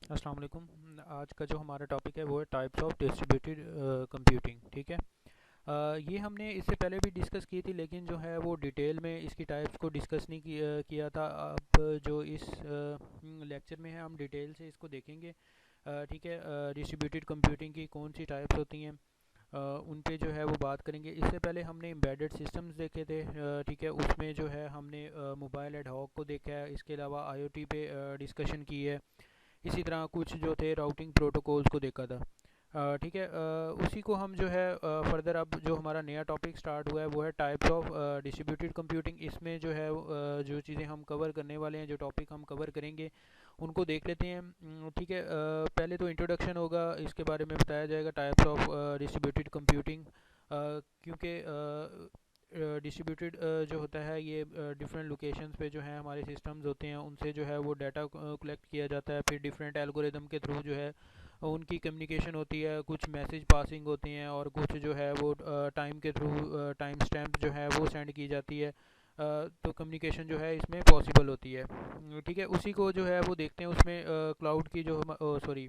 अस्सलाम वालेकुम। आज का जो हमारा टॉपिक है वो है टाइप्स ऑफ डिस्ट्रीब्यूटेड कंप्यूटिंग। ठीक है। ये हमने इससे पहले भी डिस्कस की थी, लेकिन जो है वो डिटेल में इसकी टाइप्स को डिस्कस नहीं किया था। अब जो इस लेक्चर में है हम डिटेल से इसको देखेंगे। ठीक है। डिस्ट्रीब्यूटेड कंप्यूटिंग की कौन सी टाइप्स होती हैं, उन पे जो है वो बात करेंगे। इससे पहले हमने एम्बेडेड सिस्टम्स देखे थे। ठीक है। उसमें जो है हमने मोबाइल एड हॉक को देखा है, इसके अलावा आईओटी पे डिस्कशन की है। इसी तरह कुछ जो थे राउटिंग प्रोटोकॉल्स को देखा था। ठीक है। उसी को हम जो है फर्दर अब जो हमारा नया टॉपिक स्टार्ट हुआ है वो है टाइप्स ऑफ डिस्ट्रीब्यूटेड कंप्यूटिंग। इसमें जो है जो चीज़ें हम कवर करने वाले हैं, जो टॉपिक हम कवर करेंगे उनको देख लेते हैं। ठीक है। पहले तो इंट्रोडक्शन होगा, इसके बारे में बताया जाएगा टाइप्स ऑफ डिस्ट्रीब्यूटेड कंप्यूटिंग। क्योंकि डिस्ट्रीब्यूटेड जो होता है ये डिफरेंट लोकेशंस पे जो है हमारे सिस्टम्स होते हैं, उनसे जो है वो डाटा कलेक्ट किया जाता है। फिर डिफरेंट एल्गोरिदम के थ्रू जो है उनकी कम्युनिकेशन होती है, कुछ मैसेज पासिंग होती हैं और कुछ जो है वो टाइम के थ्रू टाइम स्टैम्प जो है वो सेंड की जाती है। तो कम्युनिकेशन जो है इसमें पॉसिबल होती है। ठीक है। उसी को जो है वो देखते हैं। उसमें क्लाउड की जो सॉरी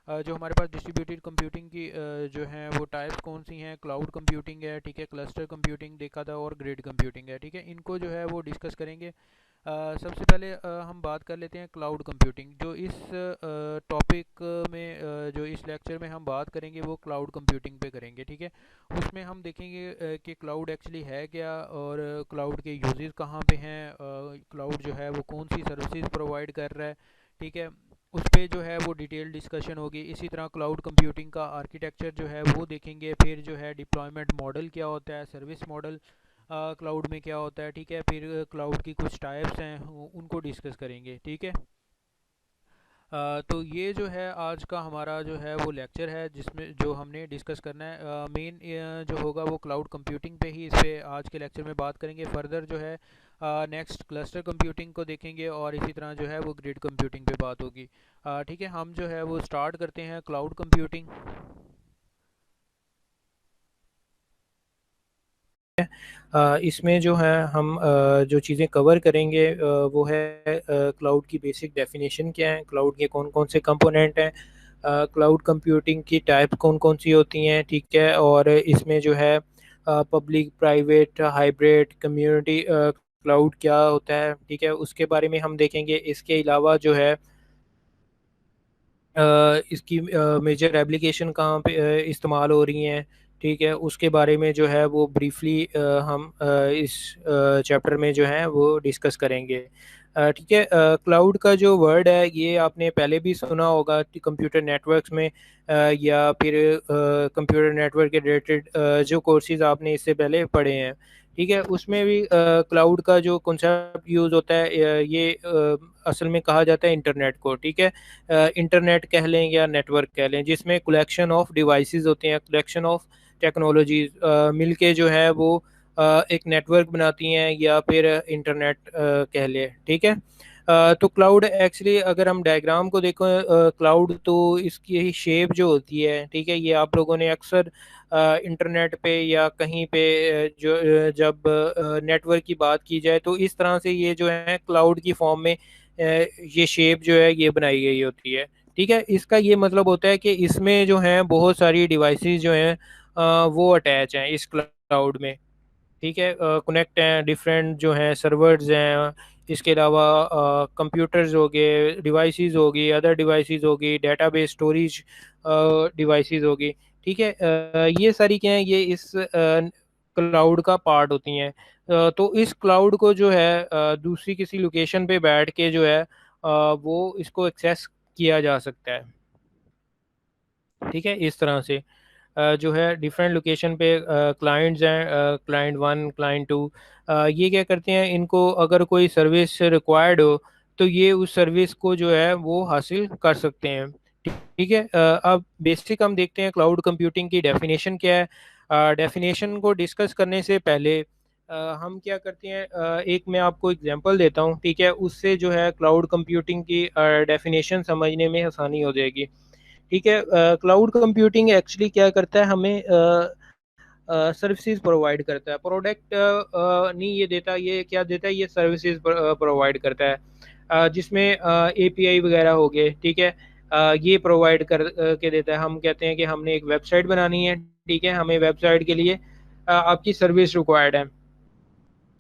जो हमारे पास डिस्ट्रीब्यूटेड कंप्यूटिंग की जो है वो टाइप्स कौन सी हैं। क्लाउड कंप्यूटिंग है, ठीक है, क्लस्टर कंप्यूटिंग देखा था, और ग्रिड कंप्यूटिंग है। ठीक है। इनको जो है वो डिस्कस करेंगे। सबसे पहले हम बात कर लेते हैं क्लाउड कंप्यूटिंग। जो इस टॉपिक में जो इस लेक्चर में हम बात करेंगे वो क्लाउड कंप्यूटिंग पे करेंगे। ठीक है। उसमें हम देखेंगे कि क्लाउड एक्चुअली है क्या, और क्लाउड के यूजेस कहाँ पे हैं, क्लाउड जो है वो कौन सी सर्विसेज प्रोवाइड कर रहा है। ठीक है। उस पर जो है वो डिटेल डिस्कशन होगी। इसी तरह क्लाउड कंप्यूटिंग का आर्किटेक्चर जो है वो देखेंगे। फिर जो है डिप्लॉयमेंट मॉडल क्या होता है, सर्विस मॉडल क्लाउड में क्या होता है। ठीक है। फिर क्लाउड की कुछ टाइप्स हैं उनको डिस्कस करेंगे। ठीक है। तो ये जो है आज का हमारा जो है वो लेक्चर है, जिसमें जो हमने डिस्कस करना है मेन जो होगा वो क्लाउड कंप्यूटिंग पे ही इस पे आज के लेक्चर में बात करेंगे। फर्दर जो है नेक्स्ट क्लस्टर कंप्यूटिंग को देखेंगे, और इसी तरह जो है वो ग्रिड कंप्यूटिंग पे बात होगी। ठीक है। हम जो है वो स्टार्ट करते हैं क्लाउड कंप्यूटिंग। इसमें जो है हम जो चीज़ें कवर करेंगे वो है क्लाउड की बेसिक डेफिनेशन क्या है, क्लाउड के कौन कौन से कंपोनेंट हैं, क्लाउड कंप्यूटिंग की टाइप कौन कौन सी होती हैं, ठीक है, और इसमें जो है public, private, hybrid, community cloud क्या होता है, ठीक है, उसके बारे में हम देखेंगे। इसके अलावा जो है इसकी मेजर एप्लीकेशन कहाँ पे इस्तेमाल हो रही हैं, ठीक है, उसके बारे में जो है वो ब्रीफली हम इस चैप्टर में जो है वो डिस्कस करेंगे। ठीक है। क्लाउड का जो वर्ड है ये आपने पहले भी सुना होगा कि कंप्यूटर नेटवर्क्स में या फिर कंप्यूटर नेटवर्क के रिलेटेड जो कोर्सेज आपने इससे पहले पढ़े हैं, ठीक है, उसमें भी क्लाउड का जो कॉन्सेप्ट यूज़ होता है ये असल में कहा जाता है इंटरनेट को, ठीक है। इंटरनेट कह लें या नेटवर्क कह लें, जिसमें कलेक्शन ऑफ डिवाइसेस होते हैं, कलेक्शन ऑफ टेक्नोलॉजीज मिलके जो है वो एक नेटवर्क बनाती हैं या फिर इंटरनेट कह लें, ठीक है। तो क्लाउड एक्चुअली अगर हम डायग्राम को देखें क्लाउड, तो इसकी शेप जो होती है, ठीक है, ये आप लोगों ने अक्सर इंटरनेट पे या कहीं पे जब नेटवर्क की बात की जाए तो इस तरह से ये जो है क्लाउड की फॉर्म में ये शेप जो है ये बनाई गई होती है, ठीक है। इसका ये मतलब होता है कि इसमें जो है बहुत सारी डिवाइसेस जो हैं वो अटैच हैं इस क्लाउड में, ठीक है, कनेक्ट हैं, डिफरेंट जो हैं सर्वर्स हैं, इसके अलावा कंप्यूटर्स हो गए, डिवाइसेस होगी, अदर डिवाइसेस होगी, डेटाबेस स्टोरेज डिवाइसेस होगी, ठीक है। ये सारी क्या है, ये इस क्लाउड का पार्ट होती हैं। तो इस क्लाउड को जो है दूसरी किसी लोकेशन पे बैठ के जो है वो इसको एक्सेस किया जा सकता है, ठीक है, इस तरह से जो है डिफरेंट लोकेशन पे क्लाइंट्स हैं, क्लाइंट वन, क्लाइंट टू, ये क्या करते हैं, इनको अगर कोई सर्विस रिक्वायर्ड हो तो ये उस सर्विस को जो है वो हासिल कर सकते हैं, ठीक है। अब बेसिक हम देखते हैं क्लाउड कंप्यूटिंग की डेफिनेशन क्या है। डेफिनेशन को डिस्कस करने से पहले हम क्या करते हैं, एक मैं आपको एग्जांपल देता हूँ, ठीक है, उससे जो है क्लाउड कंप्यूटिंग की डेफिनेशन समझने में आसानी हो जाएगी, ठीक है। क्लाउड कंप्यूटिंग एक्चुअली क्या करता है, हमें सर्विसेज प्रोवाइड करता है, प्रोडक्ट नहीं ये देता, ये क्या देता है, ये सर्विसेज प्रोवाइड करता है, जिसमें एपीआई वगैरह हो गए, ठीक है। ये प्रोवाइड कर के देता है। हम कहते हैं कि हमने एक वेबसाइट बनानी है, ठीक है, हमें वेबसाइट के लिए आपकी सर्विस रिक्वायर्ड है।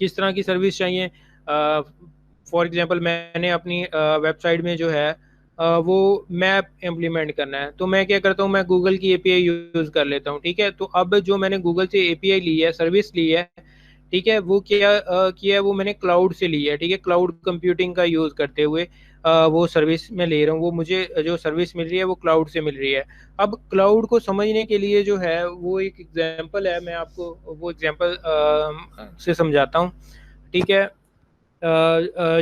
किस तरह की सर्विस चाहिए? फॉर एग्जांपल मैंने अपनी वेबसाइट में जो है वो मैप इम्प्लीमेंट करना है, तो मैं क्या करता हूँ, मैं गूगल की एपीआई यूज़ कर लेता हूँ, ठीक है। तो अब जो मैंने गूगल से एपीआई ली है, सर्विस ली है, ठीक है, वो क्या किया है, वो मैंने क्लाउड से ली है, ठीक है, क्लाउड कंप्यूटिंग का यूज़ करते हुए वो सर्विस मैं ले रहा हूँ, वो मुझे जो सर्विस मिल रही है वो क्लाउड से मिल रही है। अब क्लाउड को समझने के लिए जो है वो एक एग्जांपल है, मैं आपको वो एग्जांपल से समझाता हूँ, ठीक है।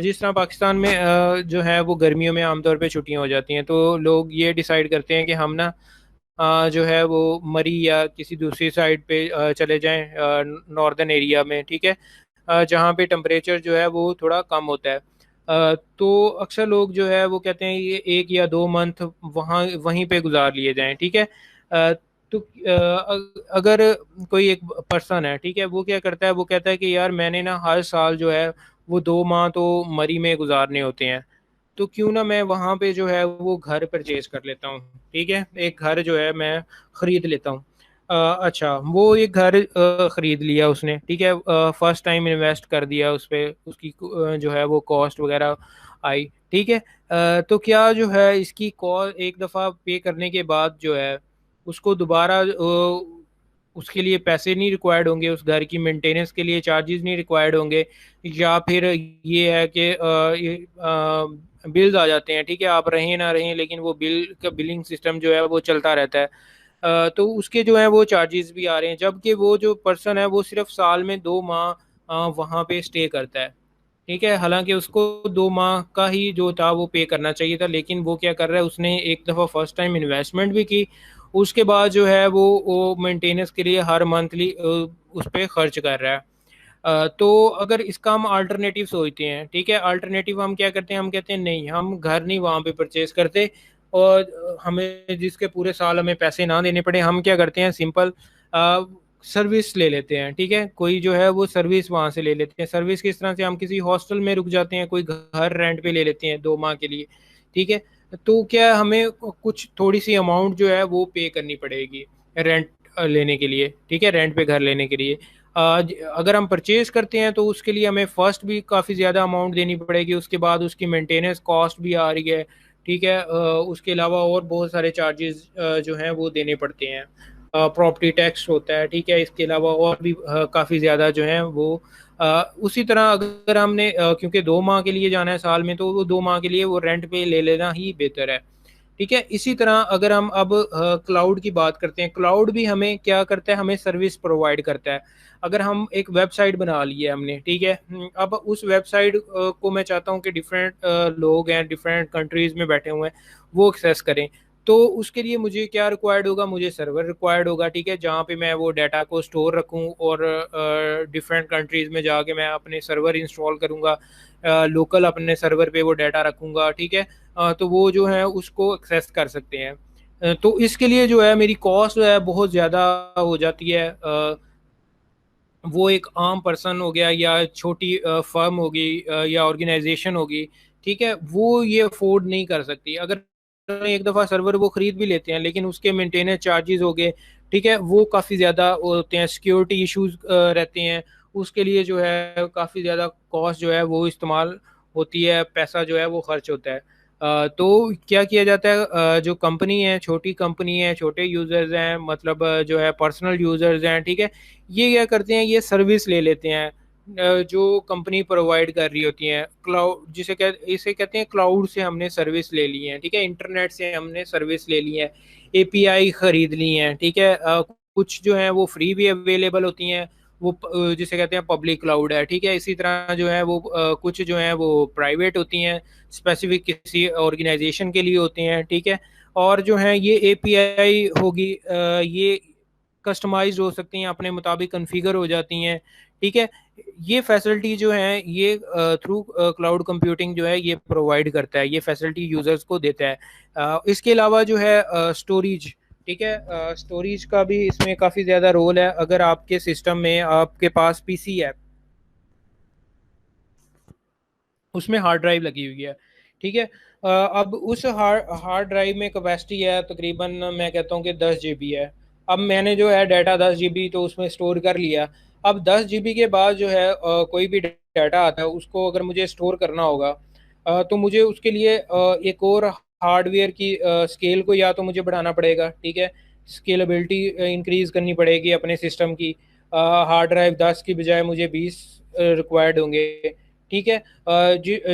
जिस तरह पाकिस्तान में जो है वो गर्मियों में आमतौर पे छुट्टियां हो जाती हैं, तो लोग ये डिसाइड करते हैं कि हम ना जो है वो मरी या किसी दूसरी साइड पे चले जाएं, नॉर्दर्न एरिया में, ठीक है, जहाँ पे टेम्परेचर जो है वो थोड़ा कम होता है। तो अक्सर लोग जो है वो कहते हैं ये 1 या 2 मंथ वहाँ वहीं पे गुजार लिए जाएं, ठीक है। तो अगर कोई एक पर्सन है, ठीक है, वो क्या करता है, वो कहता है कि यार मैंने ना हर साल जो है वो 2 माह तो मरी में गुजारने होते हैं, तो क्यों ना मैं वहाँ पे जो है वो घर परचेज कर लेता हूँ, ठीक है, एक घर जो है मैं खरीद लेता हूँ। अच्छा, वो एक घर खरीद लिया उसने, ठीक है, फर्स्ट टाइम इन्वेस्ट कर दिया उस पे, उसकी जो है वो कॉस्ट वगैरह आई, ठीक है। तो क्या जो है इसकी कॉस्ट एक दफ़ा पे करने के बाद जो है उसको दोबारा उसके लिए पैसे नहीं रिक्वायर्ड होंगे, उस घर की मेंटेनेंस के लिए चार्जेस नहीं रिक्वायर्ड होंगे, या फिर ये है कि बिल्स आ जाते हैं, ठीक है, आप रहें ना रहें लेकिन वो बिल का बिलिंग सिस्टम जो है वो चलता रहता है। तो उसके जो है वो चार्जेस भी आ रहे हैं, जबकि वो जो पर्सन है वो सिर्फ साल में 2 माह वहाँ पे स्टे करता है, ठीक है। हालांकि उसको 2 माह का ही जो था वो पे करना चाहिए था, लेकिन वो क्या कर रहा है, उसने एक दफ़ा फर्स्ट टाइम इन्वेस्टमेंट भी की, उसके बाद जो है वो मेंटेनेंस के लिए हर मंथली उस पर खर्च कर रहा है। तो अगर इसका हम अल्टरनेटिव सोचते हैं, ठीक है, अल्टरनेटिव हम क्या करते हैं, हम कहते हैं नहीं, हम घर नहीं वहाँ पे परचेज करते, और हमें जिसके पूरे साल हमें पैसे ना देने पड़े, हम क्या करते हैं, सिंपल सर्विस ले लेते हैं, ठीक है, कोई जो है वो सर्विस वहाँ से ले लेते हैं। सर्विस किस तरह से, हम किसी हॉस्टल में रुक जाते हैं, कोई घर रेंट पे ले लेते हैं 2 माह के लिए, ठीक है। तो क्या हमें कुछ थोड़ी सी अमाउंट जो है वो पे करनी पड़ेगी रेंट लेने के लिए, ठीक है, रेंट पे घर लेने के लिए। अगर हम परचेज करते हैं तो उसके लिए हमें फर्स्ट भी काफ़ी ज़्यादा अमाउंट देनी पड़ेगी, उसके बाद उसकी मेंटेनेंस कॉस्ट भी आ रही है, ठीक है। उसके अलावा और बहुत सारे चार्जेस जो हैं वो देने पड़ते हैं, प्रॉपर्टी टैक्स होता है, ठीक है, इसके अलावा और भी काफ़ी ज़्यादा जो है वो उसी तरह अगर हमने क्योंकि 2 माह के लिए जाना है साल में, तो वो 2 माह के लिए वो रेंट पे ले लेना ही बेहतर है, ठीक है। इसी तरह अगर हम अब क्लाउड की बात करते हैं, क्लाउड भी हमें क्या करता है, हमें सर्विस प्रोवाइड करता है। अगर हम एक वेबसाइट बना ली है हमने, ठीक है, अब उस वेबसाइट को मैं चाहता हूँ कि डिफरेंट लोग हैं, डिफरेंट कंट्रीज में बैठे हुए हैं, वो एक्सेस करें, तो उसके लिए मुझे क्या रिक्वायर्ड होगा, मुझे सर्वर रिक्वायर्ड होगा, ठीक है, जहाँ पे मैं वो डाटा को स्टोर रखूँ, और डिफरेंट कंट्रीज में जाके मैं अपने सर्वर इंस्टॉल करूँगा, लोकल अपने सर्वर पे वो डाटा रखूँगा, ठीक है। तो वो जो है उसको एक्सेस कर सकते हैं। तो इसके लिए जो है मेरी कॉस्ट जो है बहुत ज़्यादा हो जाती है। वो एक आम पर्सन हो गया या छोटी फर्म होगी या ऑर्गेनाइजेशन होगी, ठीक है, वो ये अफोर्ड नहीं कर सकती। अगर एक दफ़ा सर्वर वो ख़रीद भी लेते हैं, लेकिन उसके मेंटेनेंस चार्जेस हो गए, ठीक है, वो काफ़ी ज़्यादा होते हैं, सिक्योरिटी इश्यूज रहते हैं, उसके लिए जो है काफ़ी ज़्यादा कॉस्ट जो है वो इस्तेमाल होती है, पैसा जो है वो खर्च होता है। तो क्या किया जाता है, जो कंपनी है, छोटी कंपनी है, छोटे यूज़र्स हैं, मतलब जो है पर्सनल यूज़र्स हैं, ठीक है, ये क्या करते हैं, ये सर्विस ले लेते हैं जो कंपनी प्रोवाइड कर रही होती है, क्लाउड इसे कहते हैं, क्लाउड से हमने सर्विस ले ली है, ठीक है, इंटरनेट से हमने सर्विस ले ली है, एपीआई खरीद ली हैं, ठीक है। कुछ जो है वो फ्री भी अवेलेबल होती हैं, वो जिसे कहते हैं पब्लिक क्लाउड है, ठीक है। इसी तरह जो है वो कुछ जो है वो प्राइवेट होती हैं, स्पेसिफिक किसी ऑर्गेनाइजेशन के लिए होती हैं, ठीक है। और जो है ये एपीआई होगी, ये कस्टमाइज्ड हो सकती हैं, अपने मुताबिक कन्फिगर हो जाती हैं, ठीक है। ये फैसिलिटी जो है ये थ्रू क्लाउड कंप्यूटिंग जो है ये प्रोवाइड करता है, ये फैसिलिटी यूजर्स को देता है। इसके अलावा जो है स्टोरेज, ठीक है, स्टोरेज का भी इसमें काफ़ी ज़्यादा रोल है। अगर आपके सिस्टम में आपके पास पीसी है, उसमें हार्ड ड्राइव लगी हुई है, ठीक है, अब उस हार्ड ड्राइव में कैपेसिटी है तकरीबन, मैं कहता हूँ कि 10 GB है। अब मैंने जो है डाटा 10 GB तो उसमें स्टोर कर लिया। अब 10 GB के बाद जो है कोई भी डाटा आता है उसको अगर मुझे स्टोर करना होगा तो मुझे उसके लिए एक और हार्डवेयर की स्केल को या तो मुझे बढ़ाना पड़ेगा, ठीक है, स्केलेबिलिटी इंक्रीज करनी पड़ेगी अपने सिस्टम की। हार्ड ड्राइव 10 की बजाय मुझे 20 रिक्वायर्ड होंगे, ठीक है।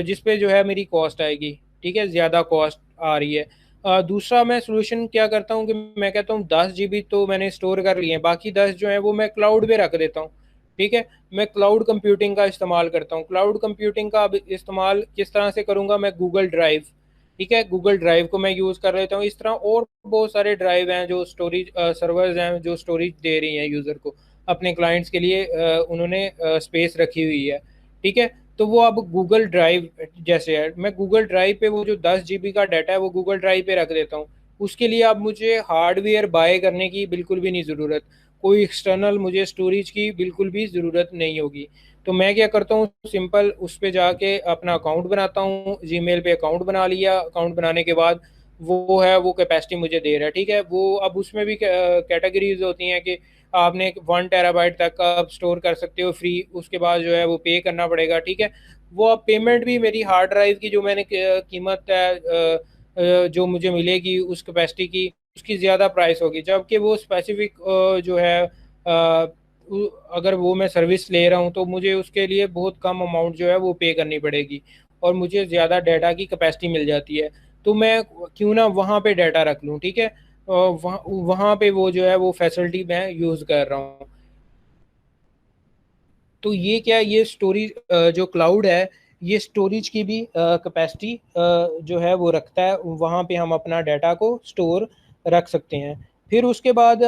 जिस पे जो है मेरी कॉस्ट आएगी, ठीक है, ज़्यादा कॉस्ट आ रही है। दूसरा मैं सोल्यूशन क्या करता हूँ कि मैं कहता हूँ 10 GB तो मैंने स्टोर कर लिए हैं, बाकी 10 जो है वो मैं क्लाउड पे रख देता हूँ, ठीक है। मैं क्लाउड कंप्यूटिंग का इस्तेमाल करता हूँ। क्लाउड कंप्यूटिंग का अब इस्तेमाल किस तरह से करूँगा, मैं गूगल ड्राइव, ठीक है, गूगल ड्राइव को मैं यूज़ कर लेता हूँ। इस तरह और बहुत सारे ड्राइव हैं जो स्टोरेज सर्वर्स हैं जो स्टोरेज दे रही हैं यूज़र को, अपने क्लाइंट्स के लिए उन्होंने स्पेस रखी हुई है, ठीक है। तो वो अब गूगल ड्राइव जैसे है, मैं गूगल ड्राइव पे वो जो 10 GB का डाटा है वो गूगल ड्राइव पे रख देता हूँ। उसके लिए अब मुझे हार्डवेयर बाय करने की बिल्कुल भी नहीं ज़रूरत, कोई एक्सटर्नल मुझे स्टोरेज की बिल्कुल भी ज़रूरत नहीं होगी। तो मैं क्या करता हूँ, सिंपल उस पर जाके अपना अकाउंट बनाता हूँ, जीमेल पे अकाउंट बना लिया। अकाउंट बनाने के बाद वो है वो कैपेसिटी मुझे दे रहा है, ठीक है। वो अब उसमें भी कैटेगरीज होती हैं कि आपने 1 TB तक आप स्टोर कर सकते हो फ्री, उसके बाद जो है वो पे करना पड़ेगा, ठीक है। वो अब पेमेंट भी मेरी हार्ड ड्राइव की जो मैंने कीमत है जो मुझे मिलेगी उस कैपेसिटी की, उसकी ज़्यादा प्राइस होगी, जबकि वो स्पेसिफिक जो है अगर वो मैं सर्विस ले रहा हूँ तो मुझे उसके लिए बहुत कम अमाउंट जो है वो पे करनी पड़ेगी और मुझे ज़्यादा डाटा की कैपेसिटी मिल जाती है। तो मैं क्यों ना वहाँ पे डाटा रख लूँ, ठीक है। वहाँ वहाँ पे वो जो है वो फैसिलिटी मैं यूज़ कर रहा हूँ। तो ये क्या, ये स्टोरेज जो क्लाउड है ये स्टोरेज की भी कैपेसिटी जो है वो रखता है, वहाँ पे हम अपना डाटा को स्टोर रख सकते हैं। फिर उसके बाद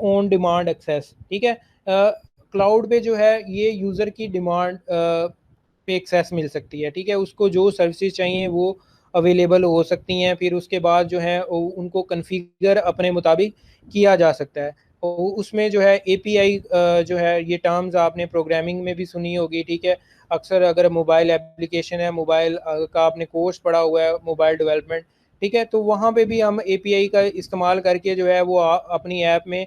ऑन डिमांड एक्सेस, ठीक है। क्लाउड पे जो है ये यूज़र की डिमांड पे एक्सेस मिल सकती है, ठीक है, उसको जो सर्विसेज चाहिए वो अवेलेबल हो सकती हैं। फिर उसके बाद जो है उनको कन्फिगर अपने मुताबिक किया जा सकता है। उसमें जो है एपीआई जो है, ये टर्म्स आपने प्रोग्रामिंग में भी सुनी होगी, ठीक है। अक्सर अगर मोबाइल एप्लीकेशन है, मोबाइल का आपने कोर्स पढ़ा हुआ है मोबाइल डेवलपमेंट, ठीक है, तो वहाँ पे भी हम एपीआई का इस्तेमाल करके जो है वो अपनी ऐप में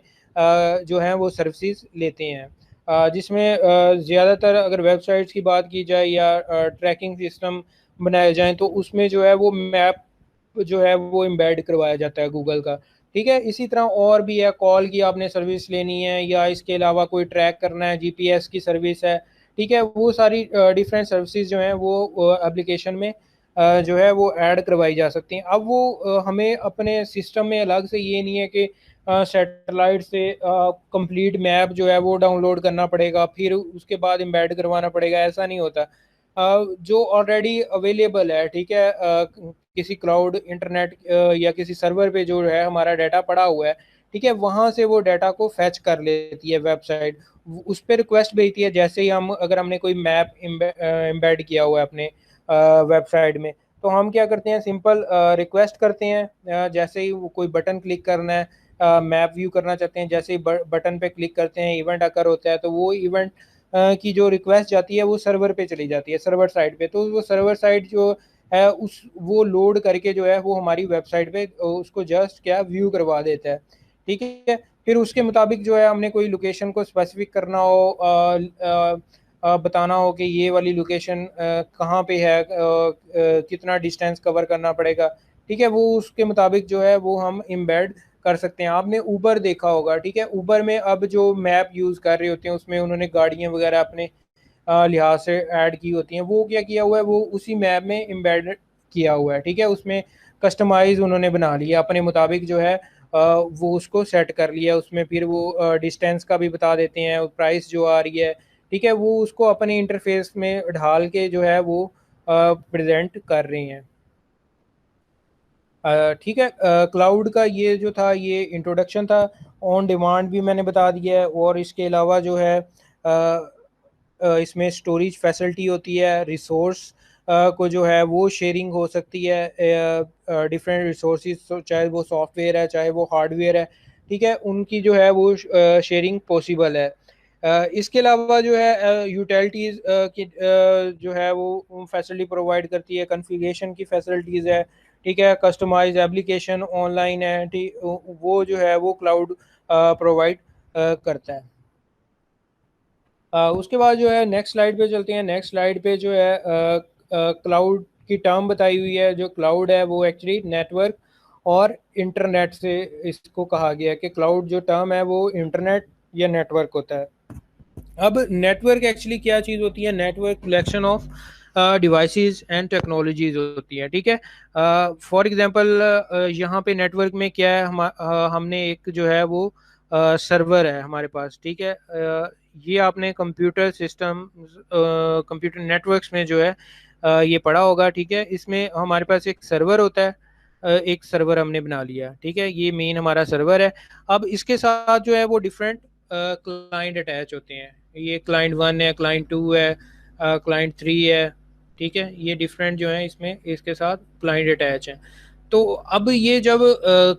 जो है वो सर्विसेज लेते हैं। जिसमें ज़्यादातर अगर वेबसाइट्स की बात की जाए या ट्रैकिंग सिस्टम बनाए जाएं तो उसमें जो है वो मैप जो है वो एम्बेड करवाया जाता है गूगल का, ठीक है। इसी तरह और भी है, कॉल की आपने सर्विस लेनी है या इसके अलावा कोई ट्रैक करना है, जीपीएस की सर्विस है, ठीक है, वो सारी डिफरेंट सर्विसेज जो हैं वो एप्लीकेशन में जो है वो ऐड करवाई जा सकती हैं। अब वो हमें अपने सिस्टम में अलग से ये नहीं है कि सैटेलाइट से कंप्लीट मैप जो है वो डाउनलोड करना पड़ेगा फिर उसके बाद एम्बेड करवाना पड़ेगा, ऐसा नहीं होता। जो ऑलरेडी अवेलेबल है, ठीक है, किसी क्लाउड इंटरनेट या किसी सर्वर पे जो है हमारा डाटा पड़ा हुआ है, ठीक है, वहाँ से वो डाटा को फैच कर लेती है वेबसाइट, उस पर रिक्वेस्ट भेजती है। जैसे ही हम अगर हमने कोई मैप एम्बेड किया हुआ है अपने वेबसाइट में, तो हम क्या करते हैं, सिंपल रिक्वेस्ट करते हैं। जैसे ही वो कोई बटन क्लिक करना है, मैप व्यू करना चाहते हैं, जैसे ही बटन पे क्लिक करते हैं इवेंट अकर होता है, तो वो इवेंट की जो रिक्वेस्ट जाती है वो सर्वर पे चली जाती है, सर्वर साइड पे। तो वो सर्वर साइड जो है उस वो लोड करके जो है वो हमारी वेबसाइट पे उसको जस्ट क्या व्यू करवा देता है, ठीक है। फिर उसके मुताबिक जो है हमने कोई लोकेशन को स्पेसिफिक करना हो, बताना हो कि ये वाली लोकेशन कहाँ पे है, कितना डिस्टेंस कवर करना पड़ेगा, ठीक है, वो उसके मुताबिक जो है वो हम एम्बेड कर सकते हैं। आपने ऊबर देखा होगा, ठीक है, ऊबर में अब जो मैप यूज़ कर रहे होते हैं उसमें उन्होंने गाड़ियाँ वगैरह अपने लिहाज से ऐड की होती हैं, वो क्या किया हुआ है वो उसी मैप में एम्बेड किया हुआ है, ठीक है, उसमें कस्टमाइज उन्होंने बना लिया अपने मुताबिक जो है वो उसको सेट कर लिया उसमें। फिर वो डिस्टेंस का भी बता देते हैं, प्राइस जो आ रही है, ठीक है, वो उसको अपने इंटरफेस में ढाल के जो है वो प्रेजेंट कर रही हैं। ठीक है, क्लाउड का ये जो था ये इंट्रोडक्शन था। ऑन डिमांड भी मैंने बता दिया है, और इसके अलावा जो है इसमें स्टोरेज फैसिलिटी होती है, रिसोर्स को जो है वो शेयरिंग हो सकती है, डिफरेंट रिसोर्सेज, चाहे वो सॉफ्टवेयर है चाहे वो हार्डवेयर है, ठीक है, उनकी जो है वो शेयरिंग पॉसिबल है। इसके अलावा जो है यूटिलिटीज़ की जो है वो फैसिलिटी प्रोवाइड करती है, कॉन्फ़िगरेशन की फैसिलिटीज़ है, ठीक है, कस्टमाइज एप्लीकेशन ऑनलाइन है, ठीक, वो जो है वो क्लाउड प्रोवाइड करता है। उसके बाद जो है नेक्स्ट स्लाइड पे चलते हैं। नेक्स्ट स्लाइड पे जो है क्लाउड की टर्म बताई हुई है। जो क्लाउड है वो एक्चुअली नेटवर्क और इंटरनेट से इसको कहा गया है कि क्लाउड जो टर्म है वो इंटरनेट या नेटवर्क होता है। अब नेटवर्क एक्चुअली क्या चीज़ होती है? Network collection of devices and technologies होती है, ठीक है। फॉर एग्जांपल यहाँ पे नेटवर्क में क्या है, हमने एक जो है वो सर्वर है हमारे पास, ठीक है। ये आपने कंप्यूटर सिस्टम, कंप्यूटर नेटवर्क्स में जो है ये पढ़ा होगा, ठीक है। इसमें हमारे पास एक सर्वर होता है, एक सर्वर हमने बना लिया, ठीक है, ये मेन हमारा सर्वर है। अब इसके साथ जो है वो डिफरेंट क्लाइंट अटैच होते हैं। ये क्लाइंट 1 है, क्लाइंट 2 है, क्लाइंट 3 है, ठीक है। ये डिफरेंट जो है इसमें इसके साथ क्लाइंट अटैच हैं। तो अब ये जब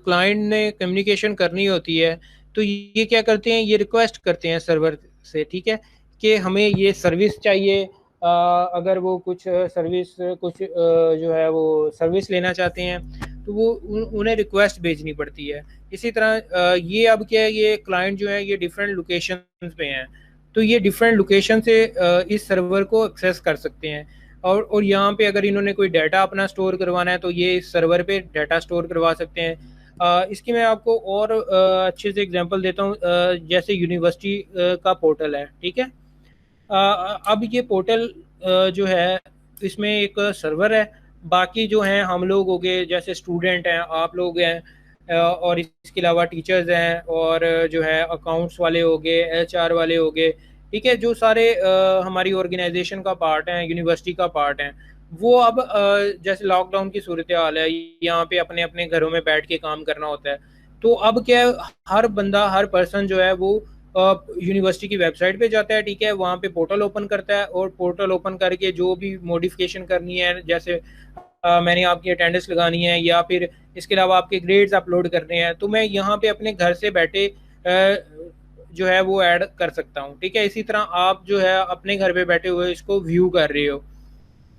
क्लाइंट ने कम्युनिकेशन करनी होती है तो ये क्या करते हैं, ये रिक्वेस्ट करते हैं सर्वर से, ठीक है, कि हमें ये सर्विस चाहिए। अगर वो कुछ सर्विस कुछ जो है वो सर्विस लेना चाहते हैं तो वो उन्हें रिक्वेस्ट भेजनी पड़ती है। इसी तरह ये अब क्या है, ये क्लाइंट जो है ये डिफरेंट लोकेशन पे हैं, तो ये डिफरेंट लोकेशन से इस सर्वर को एक्सेस कर सकते हैं। और यहाँ पे अगर इन्होंने कोई डाटा अपना स्टोर करवाना है तो ये इस सर्वर पे डाटा स्टोर करवा सकते हैं। इसकी मैं आपको और अच्छे से एग्जांपल देता हूँ। जैसे यूनिवर्सिटी का पोर्टल है, ठीक है। अब ये पोर्टल जो है इसमें एक सर्वर है, बाकी जो हैं हम लोग हो गए, जैसे स्टूडेंट हैं, आप लोग हैं, और इसके अलावा टीचर्स हैं, और जो है अकाउंट्स वाले हो गए, एचआर वाले हो गए, ठीक है, जो सारे हमारी ऑर्गेनाइजेशन का पार्ट हैं, यूनिवर्सिटी का पार्ट हैं। वो अब जैसे लॉकडाउन की सूरत हाल है, यहाँ पे अपने अपने घरों में बैठ के काम करना होता है। तो अब क्या है, हर बंदा, हर पर्सन जो है वो यूनिवर्सिटी की वेबसाइट पे जाता है, ठीक है, वहाँ पे पोर्टल ओपन करता है, और पोर्टल ओपन करके जो भी मॉडिफिकेशन करनी है, जैसे मैंने आपकी अटेंडेंस लगानी है, या फिर इसके अलावा आपके ग्रेड्स अपलोड करने हैं, तो मैं यहाँ पे अपने घर से बैठे जो है वो ऐड कर सकता हूँ, ठीक है। इसी तरह आप जो है अपने घर पे बैठे हुए इसको व्यू कर रहे हो।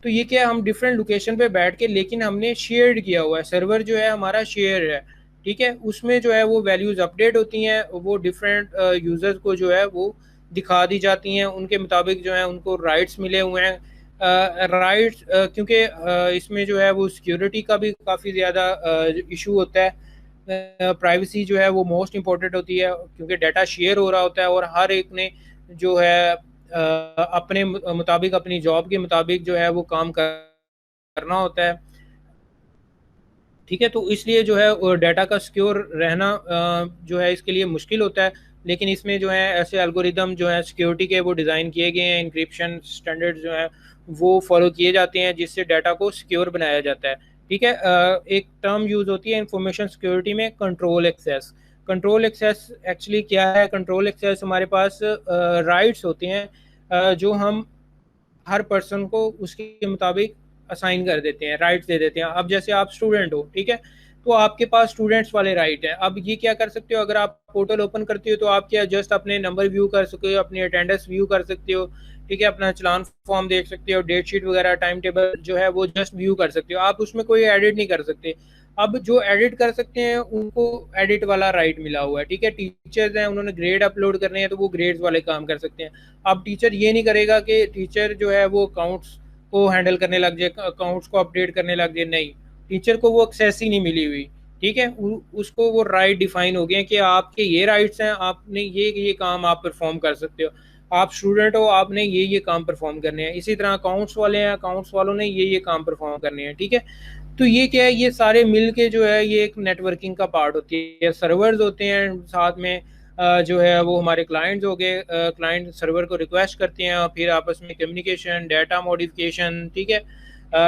तो ये क्या, हम डिफरेंट लोकेशन पे बैठ के, लेकिन हमने शेयर्ड किया हुआ है, सर्वर जो है हमारा शेयर है, ठीक है। उसमें जो है वो वैल्यूज अपडेट होती हैं, वो डिफरेंट यूजर्स को जो है वो दिखा दी जाती हैं, उनके मुताबिक जो है उनको राइट्स मिले हुए हैं। राइट्स क्योंकि इसमें जो है वो सिक्योरिटी का भी काफ़ी ज़्यादा इशू होता है। प्राइवेसी जो है वो मोस्ट इम्पोर्टेंट होती है, क्योंकि डाटा शेयर हो रहा होता है, और हर एक ने जो है अपने मुताबिक, अपनी जॉब के मुताबिक जो है वो काम करना होता है, ठीक है। तो इसलिए जो है डाटा का सिक्योर रहना जो है इसके लिए मुश्किल होता है। लेकिन इसमें जो है ऐसे एल्गोरिदम जो है सिक्योरिटी के वो डिज़ाइन किए गए हैं, इंक्रिप्शन स्टैंडर्ड जो है वो फॉलो किए जाते हैं, जिससे डाटा को सिक्योर बनाया जाता है, ठीक है। एक टर्म यूज़ होती है इंफॉर्मेशन सिक्योरिटी में, control access. Control access actually क्या है? कंट्रोल एक्सेस हमारे पास राइट्स होते हैं जो हम हर पर्सन को उसके मुताबिक असाइन कर देते हैं, राइट्स दे देते हैं। अब जैसे आप स्टूडेंट हो, ठीक है, तो आपके पास स्टूडेंट्स वाले राइट है। अब ये क्या कर सकते हो, अगर आप पोर्टल ओपन करते हो तो आप क्या जस्ट अपने नंबर व्यू कर सकते हो, अपनी अटेंडेंस व्यू कर सकते हो, ठीक है, अपना चलान फॉर्म देख सकते हो, डेट शीट वगैरह, टाइम टेबल जो है वो जस्ट व्यू कर सकते हो, आप उसमें कोई एडिट नहीं कर सकते। अब जो एडिट कर सकते हैं उनको एडिट वाला राइट मिला हुआ है, ठीक है। टीचर्स हैं, उन्होंने ग्रेड अपलोड करने हैं तो वो ग्रेड्स वाले काम कर सकते हैं। अब टीचर ये नहीं करेगा कि टीचर जो है वो अकाउंट्स को हैंडल करने लग जाए, अकाउंट्स को अपडेट करने लग जाए, नहीं, टीचर को वो एक्सेस ही नहीं मिली हुई, ठीक है। उसको वो राइट डिफाइन हो गए कि आपके ये राइट्स हैं, आपने ये काम आप परफॉर्म कर सकते हो, आप स्टूडेंट हो, आपने ये काम परफॉर्म करने हैं। इसी तरह अकाउंट्स वाले हैं, अकाउंट्स वालों ने ये काम परफॉर्म करने हैं, ठीक है। तो ये क्या है, ये सारे मिल के जो है ये एक नेटवर्किंग का पार्ट होती है। सर्वर्स होते हैं साथ में, जो है वो हमारे क्लाइंट्स हो गए, क्लाइंट सर्वर को रिक्वेस्ट करते हैं, फिर आपस में कम्युनिकेशन, डाटा मॉडिफिकेशन, ठीक है,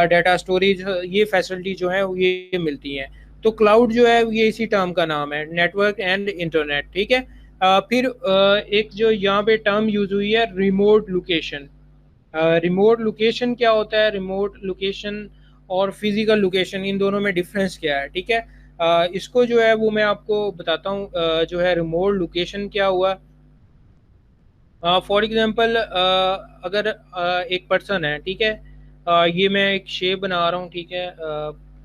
डाटा स्टोरेज, ये फैसिलिटी जो है ये मिलती हैं। तो क्लाउड जो है ये इसी टर्म का नाम है, नेटवर्क एंड इंटरनेट, ठीक है। फिर एक जो यहाँ पे टर्म यूज हुई है, रिमोट लोकेशन। रिमोट लोकेशन क्या होता है? रिमोट लोकेशन और फिजिकल लोकेशन, इन दोनों में डिफरेंस क्या है, ठीक है। इसको जो है वो मैं आपको बताता हूँ। जो है रिमोट लोकेशन क्या हुआ, फॉर एग्जांपल अगर एक पर्सन है, ठीक है, ये मैं एक शेप बना रहा हूँ, ठीक है,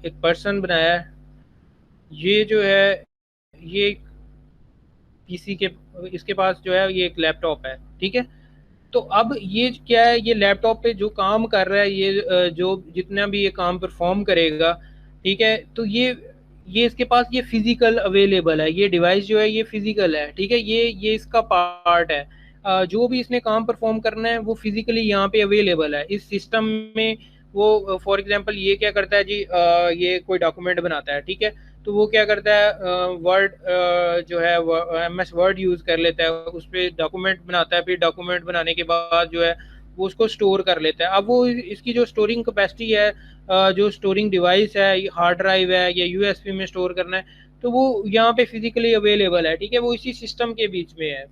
एक पर्सन बनाया है, ये जो है ये पीसी के, इसके पास जो है ये एक लैपटॉप है, ठीक है। तो अब ये क्या है, ये लैपटॉप पे जो काम कर रहा है, ये जो जितना भी ये काम परफॉर्म करेगा, ठीक है, तो ये इसके पास ये फिजिकल अवेलेबल है, ये डिवाइस जो है ये फिजिकल है, ठीक है, ये इसका पार्ट है। जो भी इसने काम परफॉर्म करना है वो फिजिकली यहाँ पे अवेलेबल है इस सिस्टम में। वो फॉर एग्जांपल ये क्या करता है जी, ये कोई डॉक्यूमेंट बनाता है, ठीक है, तो वो क्या करता है, वर्ड जो है MS वर्ड यूज़ कर लेता है, उस पर डॉक्यूमेंट बनाता है, फिर डॉक्यूमेंट बनाने के बाद जो है वो उसको स्टोर कर लेता है। अब वो इसकी जो स्टोरिंग कैपेसिटी है, जो स्टोरिंग डिवाइस है, हार्ड ड्राइव है या USB में स्टोर करना है, तो वो यहाँ पे फिजिकली अवेलेबल है, ठीक है, वो इसी सिस्टम के बीच में है।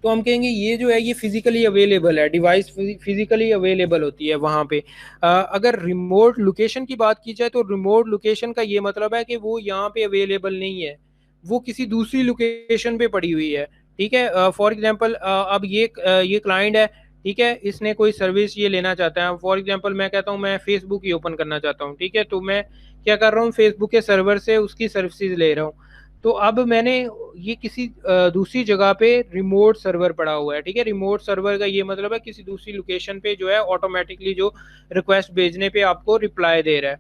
तो हम कहेंगे ये जो है ये फिजिकली अवेलेबल है, डिवाइस फिजिकली अवेलेबल होती है वहाँ पे। अगर रिमोट लोकेशन की बात की जाए तो रिमोट लोकेशन का ये मतलब है कि वो यहाँ पे अवेलेबल नहीं है, वो किसी दूसरी लोकेशन पे पड़ी हुई है, ठीक है। फॉर एग्जांपल अब ये क्लाइंट है, ठीक है, इसने कोई सर्विस ये लेना चाहता है। फॉर एग्जांपल मैं कहता हूँ मैं फेसबुक ही ओपन करना चाहता हूँ, ठीक है, तो मैं क्या कर रहा हूँ, फेसबुक के सर्वर से उसकी सर्विसेज ले रहा हूँ। तो अब मैंने ये किसी दूसरी जगह पे रिमोट सर्वर पड़ा हुआ है, ठीक है, रिमोट सर्वर का ये मतलब है किसी दूसरी लोकेशन पे जो है ऑटोमेटिकली जो रिक्वेस्ट भेजने पे आपको रिप्लाई दे रहा है,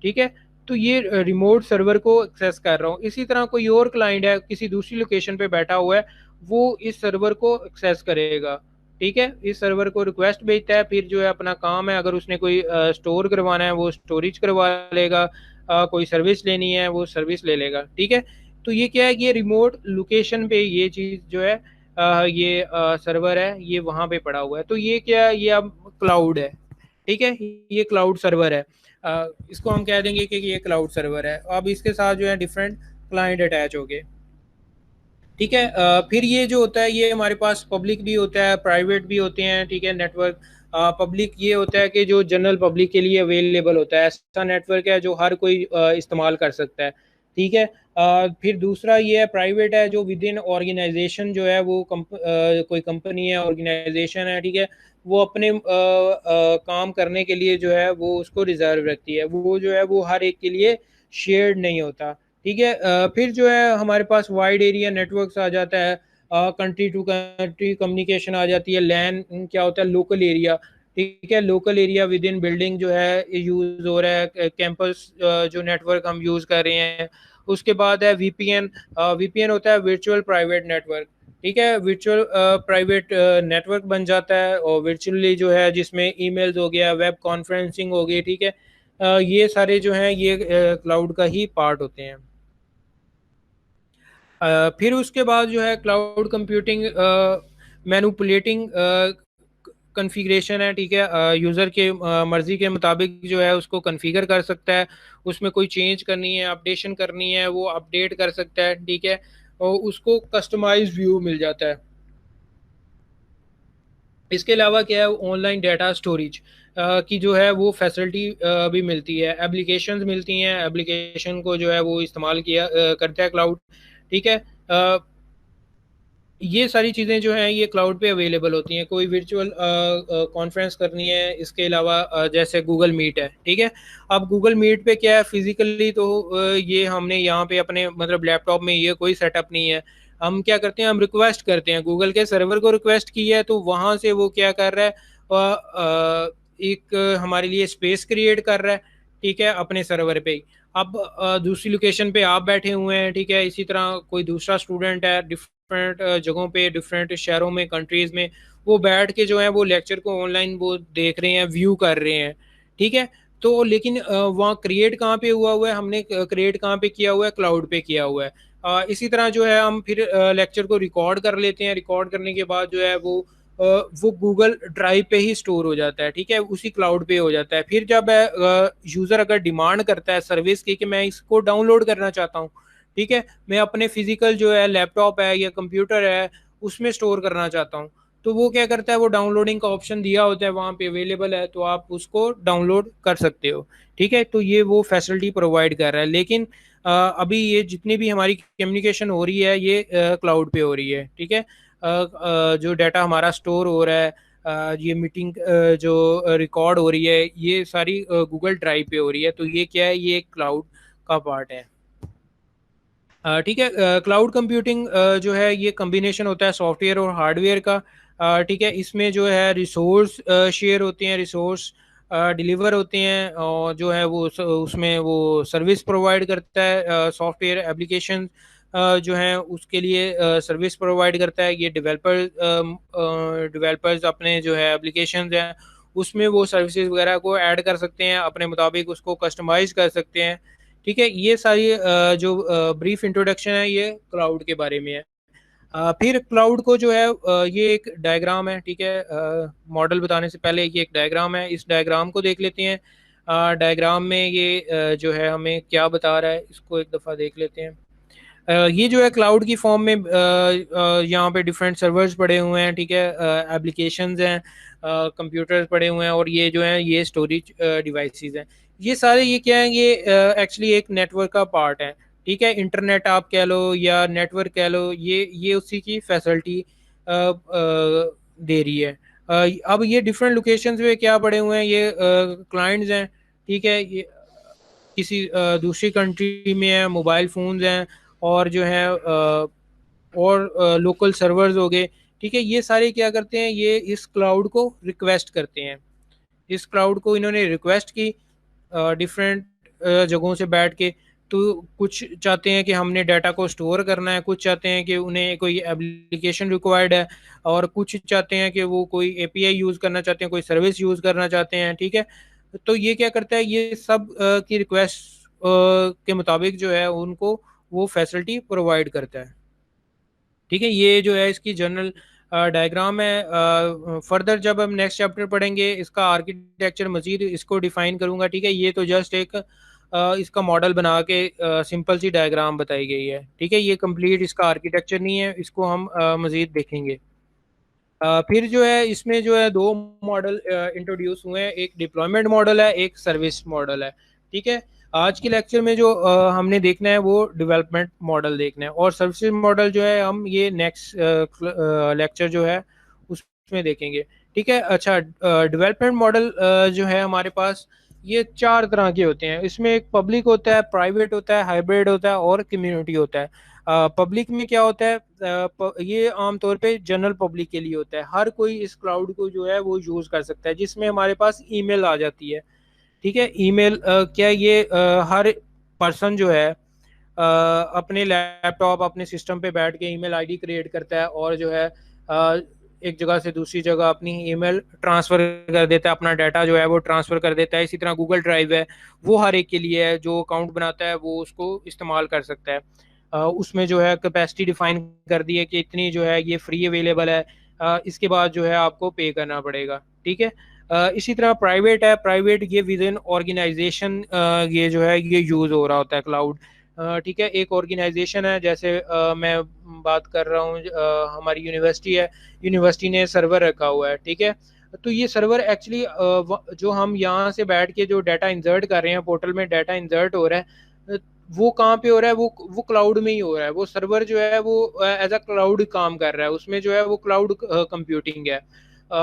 ठीक है। तो ये रिमोट सर्वर को एक्सेस कर रहा हूँ। इसी तरह कोई और क्लाइंट है किसी दूसरी लोकेशन पे बैठा हुआ है, वो इस सर्वर को एक्सेस करेगा, ठीक है, इस सर्वर को रिक्वेस्ट भेजता है, फिर जो है अपना काम है, अगर उसने कोई स्टोर करवाना है वो स्टोरेज करवा लेगा, कोई सर्विस लेनी है वो सर्विस ले लेगा, ठीक है। तो ये क्या है, ये रिमोट लोकेशन पे ये चीज़ जो है ये सर्वर है ये वहाँ पे पड़ा हुआ है। तो ये क्या है, ये अब क्लाउड है, ठीक है, ये क्लाउड सर्वर है। इसको हम कह देंगे कि ये क्लाउड सर्वर है। अब इसके साथ जो है डिफरेंट क्लाइंट अटैच हो गए, ठीक है। फिर ये जो होता है ये हमारे पास पब्लिक भी होता है, प्राइवेट भी होते हैं, ठीक है, नेटवर्क। पब्लिक ये होता है कि जो जनरल पब्लिक के लिए अवेलेबल होता है, ऐसा नेटवर्क है जो हर कोई इस्तेमाल कर सकता है, ठीक है। फिर दूसरा ये है प्राइवेट है, जो विद इन ऑर्गेनाइजेशन जो है वो कोई कंपनी है, ऑर्गेनाइजेशन है, ठीक है, वो अपने काम करने के लिए जो है वो उसको रिजर्व रखती है, वो जो है वो हर एक के लिए शेयर्ड नहीं होता, ठीक है। फिर जो है हमारे पास वाइड एरिया नेटवर्क्स आ जाता है, कंट्री टू कंट्री कम्युनिकेशन आ जाती है। लैन क्या होता है, लोकल एरिया, ठीक है, local area with in building जो है यूज हो रहा है, कैंपस जो नेटवर्क हम यूज कर रहे हैं। उसके बाद है VPN। VPN होता है वर्चुअल प्राइवेट नेटवर्क, ठीक है, वर्चुअल प्राइवेट नेटवर्क बन जाता है, और वर्चुअली जो है जिसमें ईमेल्स हो गया, वेब कॉन्फ्रेंसिंग हो गई, ठीक है। ये सारे जो हैं ये क्लाउड का ही पार्ट होते हैं। फिर उसके बाद जो है क्लाउड कंप्यूटिंग मैनुपुलेटिंग कॉन्फ़िगरेशन है, ठीक है, यूज़र के मर्ज़ी के मुताबिक जो है उसको कॉन्फ़िगर कर सकता है, उसमें कोई चेंज करनी है, अपडेशन करनी है, वो अपडेट कर सकता है, ठीक है, और उसको कस्टमाइज व्यू मिल जाता है। इसके अलावा क्या है, ऑनलाइन डाटा स्टोरेज की जो है वो फैसिलिटी भी मिलती है, एप्लीकेशंस मिलती हैं, एप्लीकेशन को जो है वो इस्तेमाल किया करता है क्लाउड, ठीक है। ये सारी चीज़ें जो हैं ये क्लाउड पे अवेलेबल होती हैं। कोई वर्चुअल कॉन्फ्रेंस करनी है, इसके अलावा जैसे गूगल मीट है, ठीक है। अब गूगल मीट पे क्या है, फिजिकली तो ये हमने यहाँ पे अपने मतलब लैपटॉप में ये कोई सेटअप नहीं है। हम क्या करते हैं, हम रिक्वेस्ट करते हैं, गूगल के सर्वर को रिक्वेस्ट की है, तो वहाँ से वो क्या कर रहा है, एक हमारे लिए स्पेस क्रिएट कर रहा है, ठीक है, अपने सर्वर पे ही। अब दूसरी लोकेशन पे आप बैठे हुए हैं, ठीक है, इसी तरह कोई दूसरा स्टूडेंट है डिफरेंट जगहों पे, डिफरेंट शहरों में, कंट्रीज में, वो बैठ के जो है वो लेक्चर को ऑनलाइन वो देख रहे हैं, व्यू कर रहे हैं, ठीक है। तो लेकिन वहाँ क्रिएट कहाँ पे हुआ है, हमने क्रिएट कहाँ पे किया हुआ है, क्लाउड पे किया हुआ है। इसी तरह जो है हम फिर लेक्चर को रिकॉर्ड कर लेते हैं, रिकॉर्ड करने के बाद जो है वो गूगल ड्राइव पे ही स्टोर हो जाता है, ठीक है, उसी क्लाउड पे हो जाता है। फिर जब यूज़र अगर डिमांड करता है सर्विस की कि मैं इसको डाउनलोड करना चाहता हूँ, ठीक है, मैं अपने फिजिकल जो है लैपटॉप है या कंप्यूटर है उसमें स्टोर करना चाहता हूँ, तो वो क्या करता है, वो डाउनलोडिंग का ऑप्शन दिया होता है, वहाँ पे अवेलेबल है, तो आप उसको डाउनलोड कर सकते हो, ठीक है। तो ये वो फैसिलिटी प्रोवाइड कर रहा है। लेकिन अभी ये जितनी भी हमारी कम्युनिकेशन हो रही है ये क्लाउड पे हो रही है, ठीक है। जो डाटा हमारा स्टोर हो रहा है, ये मीटिंग जो रिकॉर्ड हो रही है, ये सारी गूगल ड्राइव पे हो रही है। तो ये क्या है, ये क्लाउड का पार्ट है। ठीक है। क्लाउड कंप्यूटिंग जो है ये कम्बिनेशन होता है सॉफ्टवेयर और हार्डवेयर का। ठीक है, इसमें जो है रिसोर्स शेयर होते हैं, रिसोर्स डिलीवर होते हैं, और जो है वो उसमें वो सर्विस प्रोवाइड करता है। सॉफ्टवेयर एप्लीकेशन जो हैं उसके लिए सर्विस प्रोवाइड करता है। ये डेवलपर्स अपने जो है एप्लीकेशन हैं उसमें वो सर्विसेज वगैरह को ऐड कर सकते हैं, अपने मुताबिक उसको कस्टमाइज कर सकते हैं। ठीक है, ये सारी जो ब्रीफ इंट्रोडक्शन है ये क्लाउड के बारे में है। फिर क्लाउड को जो है ये एक डायग्राम है। ठीक है, मॉडल बताने से पहले ये एक डायग्राम है, इस डायग्राम को देख लेते हैं। डायग्राम में ये जो है हमें क्या बता रहा है, इसको एक दफ़ा देख लेते हैं। ये जो है क्लाउड की फॉर्म में यहाँ पे डिफरेंट सर्वर्स पड़े हुए हैं। ठीक है, एप्लीकेशंस हैं, कंप्यूटर्स पड़े हुए हैं, और ये जो है ये स्टोरेज डिवाइसेस हैं। ये सारे ये क्या है, ये एक्चुअली एक नेटवर्क का पार्ट है। ठीक है, इंटरनेट आप कह लो या नेटवर्क कह लो, ये उसी की फैसिलिटी दे रही है। अब ये डिफरेंट लोकेशंस पे क्या पड़े हुए हैं, ये क्लाइंट्स हैं। ठीक है, ये किसी दूसरी कंट्री में है, मोबाइल फ़ोन्स हैं, और जो है और लोकल सर्वर्स हो गए। ठीक है, ये सारे क्या करते हैं, ये इस क्लाउड को रिक्वेस्ट करते हैं। इस क्लाउड को इन्होंने रिक्वेस्ट की डिफरेंट जगहों से बैठ के। तो कुछ चाहते हैं कि हमने डाटा को स्टोर करना है, कुछ चाहते हैं कि उन्हें कोई एप्लीकेशन रिक्वायर्ड है, और कुछ चाहते हैं कि वो कोई एपीआई यूज़ करना चाहते हैं, कोई सर्विस यूज़ करना चाहते हैं। ठीक है, तो ये क्या करता है, ये सब की रिक्वेस्ट के मुताबिक जो है उनको वो फैसिलिटी प्रोवाइड करता है। ठीक है, ये जो है इसकी जनरल डायग्राम है। फर्दर जब हम नेक्स्ट चैप्टर पढ़ेंगे इसका आर्किटेक्चर मजीद इसको डिफाइन करूंगा। ठीक है, ये तो जस्ट एक इसका मॉडल बना के सिंपल सी डायग्राम बताई गई है। ठीक है, ये कंप्लीट इसका आर्किटेक्चर नहीं है, इसको हम मजीद देखेंगे। फिर जो है इसमें जो है दो मॉडल इंट्रोड्यूस हुए हैं, एक डिप्लॉयमेंट मॉडल है, एक सर्विस मॉडल है। ठीक है, आज के लेक्चर में जो हमने देखना है वो डेवलपमेंट मॉडल देखना है, और सर्विस मॉडल जो है हम ये नेक्स्ट लेक्चर जो है उसमें देखेंगे। ठीक है, अच्छा, डेवलपमेंट मॉडल जो है हमारे पास ये चार तरह के होते हैं। इसमें एक पब्लिक होता है, प्राइवेट होता है, हाइब्रिड होता है, और कम्युनिटी होता है। पब्लिक में क्या होता है, ये आमतौर पे जनरल पब्लिक के लिए होता है, हर कोई इस क्लाउड को जो है वो यूज़ कर सकता है, जिसमें हमारे पास ईमेल आ जाती है। ठीक है, ईमेल क्या ये हर पर्सन जो है अपने लैपटॉप अपने सिस्टम पे बैठ के ईमेल आईडी क्रिएट करता है, और जो है एक जगह से दूसरी जगह अपनी ईमेल ट्रांसफ़र कर देता है, अपना डाटा जो है वो ट्रांसफ़र कर देता है। इसी तरह गूगल ड्राइव है, वो हर एक के लिए है, जो अकाउंट बनाता है वो उसको इस्तेमाल कर सकता है। उसमें जो है कैपेसिटी डिफाइन कर दी है कि इतनी जो है ये फ्री अवेलेबल है, इसके बाद जो है आपको पे करना पड़ेगा। ठीक है, इसी तरह प्राइवेट है, प्राइवेट ये विद इन ऑर्गेनाइजेशन ये जो है ये यूज़ हो रहा होता है क्लाउड। ठीक है, एक ऑर्गेनाइजेशन है, जैसे मैं बात कर रहा हूँ, हमारी यूनिवर्सिटी है, यूनिवर्सिटी ने सर्वर रखा हुआ है। ठीक है, तो ये सर्वर एक्चुअली जो हम यहाँ से बैठ के जो डाटा इंसर्ट कर रहे हैं, पोर्टल में डाटा इंसर्ट हो रहा है, वो कहाँ पे हो रहा है, वो क्लाउड में ही हो रहा है। वो सर्वर जो है वो एज अ क्लाउड काम कर रहा है, उसमें जो है वो क्लाउड कंप्यूटिंग है।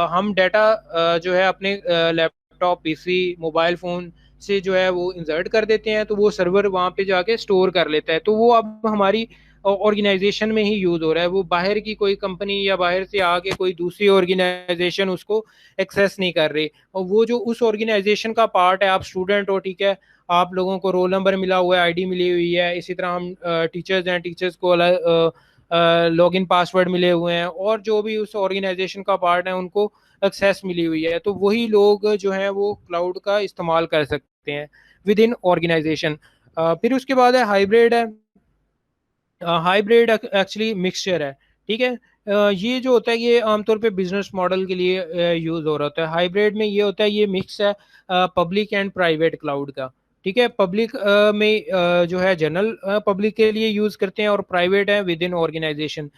हम डाटा जो है अपने लैपटॉप, पीसी, मोबाइल फ़ोन से जो है वो इंसर्ट कर देते हैं, तो वो सर्वर वहाँ पे जाके स्टोर कर लेता है। तो वो अब हमारी ऑर्गेनाइजेशन में ही यूज़ हो रहा है, वो बाहर की कोई कंपनी या बाहर से आके कोई दूसरी ऑर्गेनाइजेशन उसको एक्सेस नहीं कर रही। और वो जो उस ऑर्गेनाइजेशन का पार्ट है, आप स्टूडेंट हो, ठीक है, आप लोगों को रोल नंबर मिला हुआ है, आईडी मिली हुई है। इसी तरह हम टीचर्स हैं, टीचर्स को लॉगिन पासवर्ड मिले हुए हैं, और जो भी उस ऑर्गेनाइजेशन का पार्ट है उनको एक्सेस मिली हुई है। तो वही लोग जो हैं वो क्लाउड का इस्तेमाल कर सकते हैं विद इन ऑर्गेनाइजेशन। फिर उसके बाद है हाइब्रिड है। हाइब्रिड एक्चुअली मिक्सचर है। ठीक है, ये जो होता है ये आमतौर पे बिजनेस मॉडल के लिए यूज़ हो रहा होता है। हाइब्रिड में ये होता है, ये मिक्स है पब्लिक एंड प्राइवेट क्लाउड का। ठीक है, पब्लिक में जो है जनरल पब्लिक के लिए यूज़ करते हैं, और प्राइवेट है विद इन ऑर्गेनाइजेशन।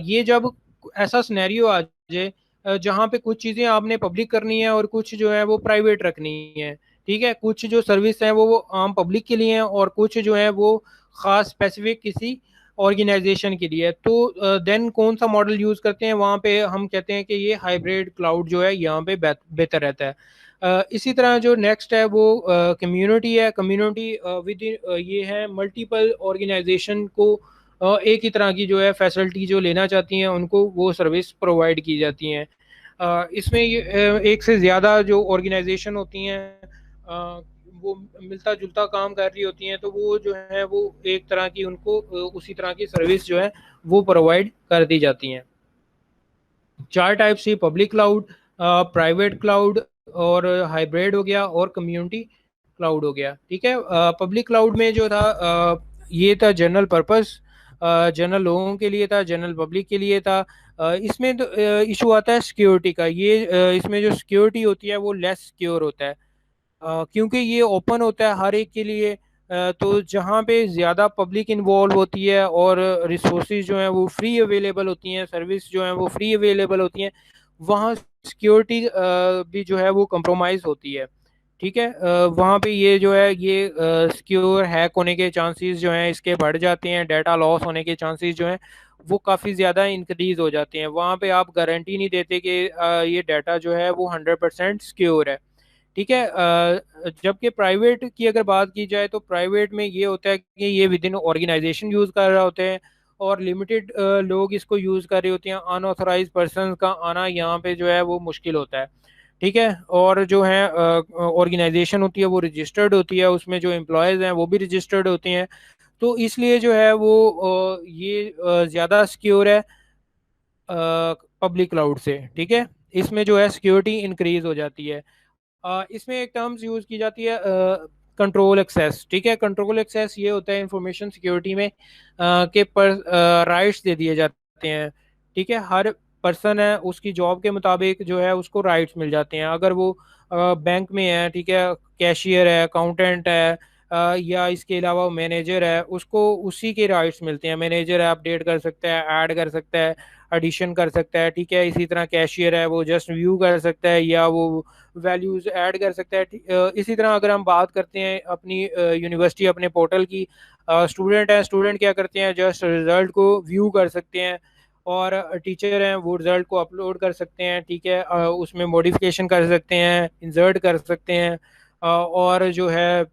ये जब ऐसा सिनेरियो आ जाए जहाँ पे कुछ चीज़ें आपने पब्लिक करनी है और कुछ जो है वो प्राइवेट रखनी है। ठीक है, कुछ जो सर्विस है वो आम पब्लिक के लिए हैं, और कुछ जो है वो ख़ास स्पेसिफिक किसी ऑर्गेनाइजेशन के लिए। तो देन कौन सा मॉडल यूज़ करते हैं, वहाँ पे हम कहते हैं कि ये हाइब्रिड क्लाउड जो है यहाँ पे बेहतर रहता है। इसी तरह जो नेक्स्ट है वो कम्युनिटी है। कम्युनिटी विद ये है मल्टीपल ऑर्गेनाइजेशन को एक ही तरह की जो है फैसिलिटी जो लेना चाहती हैं उनको वो सर्विस प्रोवाइड की जाती हैं। इसमें ये एक से ज़्यादा जो ऑर्गेनाइजेशन होती हैं वो मिलता जुलता काम कर रही होती हैं, तो वो जो है वो एक तरह की उनको उसी तरह की सर्विस जो है वो प्रोवाइड कर दी जाती हैं। चार टाइप से पब्लिक क्लाउड, प्राइवेट क्लाउड और हाइब्रिड हो गया और कम्युनिटी क्लाउड हो गया। ठीक है, पब्लिक क्लाउड में जो था ये था जनरल पर्पस, जनरल लोगों के लिए था, जनरल पब्लिक के लिए था। इसमें तो इशू आता है सिक्योरिटी का। ये इसमें जो सिक्योरिटी होती है वो लेस सिक्योर होता है, क्योंकि ये ओपन होता है हर एक के लिए। तो जहाँ पे ज़्यादा पब्लिक इन्वॉल्व होती है और रिसोर्सेज जो हैं वो फ्री अवेलेबल होती हैं, सर्विस जो हैं वो फ्री अवेलेबल होती हैं, वहाँ सिक्योरिटी भी जो है वो कंप्रोमाइज़ होती है। ठीक है, वहाँ पे ये जो है ये सिक्योर हैक होने के चांसेस जो हैं इसके बढ़ जाते हैं, डाटा लॉस होने के चांसेस जो हैं वो काफ़ी ज़्यादा इंक्रीज हो जाते हैं। वहाँ पे आप गारंटी नहीं देते कि ये डाटा जो है वो 100% सिक्योर है। ठीक है, जबकि प्राइवेट की अगर बात की जाए तो प्राइवेट में ये होता है कि ये विद इन ऑर्गेनाइजेशन यूज़ कर रहे होते हैं और लिमिटेड लोग इसको यूज़ कर रहे होते हैं। अनऑथराइज पर्सन का आना यहाँ पे जो है वो मुश्किल होता है। ठीक है, और जो है ऑर्गेनाइजेशन होती है वो रजिस्टर्ड होती है, उसमें जो एम्प्लॉयज़ हैं वो भी रजिस्टर्ड होते हैं, तो इसलिए जो है वो ये ज़्यादा सिक्योर है पब्लिक क्लाउड से। ठीक है, इसमें जो है सिक्योरिटी इंक्रीज हो जाती है। इसमें एक टर्म्स यूज़ की जाती है कंट्रोल एक्सेस। ठीक है, कंट्रोल एक्सेस ये होता है इंफॉर्मेशन सिक्योरिटी में के पर राइट्स दे दिए जाते हैं। ठीक है, हर पर्सन है उसकी जॉब के मुताबिक जो है उसको राइट्स मिल जाते हैं। अगर वो बैंक में है, ठीक है, कैशियर है, अकाउंटेंट है, या इसके अलावा मैनेजर है, उसको उसी के राइट्स मिलते हैं। मैनेजर है अपडेट कर सकता है, ऐड कर सकता है, एडिशन कर सकता है। ठीक है, इसी तरह कैशियर है वो जस्ट व्यू कर सकता है या वो वैल्यूज ऐड कर सकता है। इसी तरह अगर हम बात करते हैं अपनी यूनिवर्सिटी अपने पोर्टल की, स्टूडेंट है, स्टूडेंट क्या करते हैं जस्ट रिजल्ट को व्यू कर सकते हैं, और टीचर हैं वो रिजल्ट को अपलोड कर सकते हैं। ठीक है, उसमें मॉडिफिकेशन कर सकते हैं, इंसर्ट कर सकते हैं, और जो है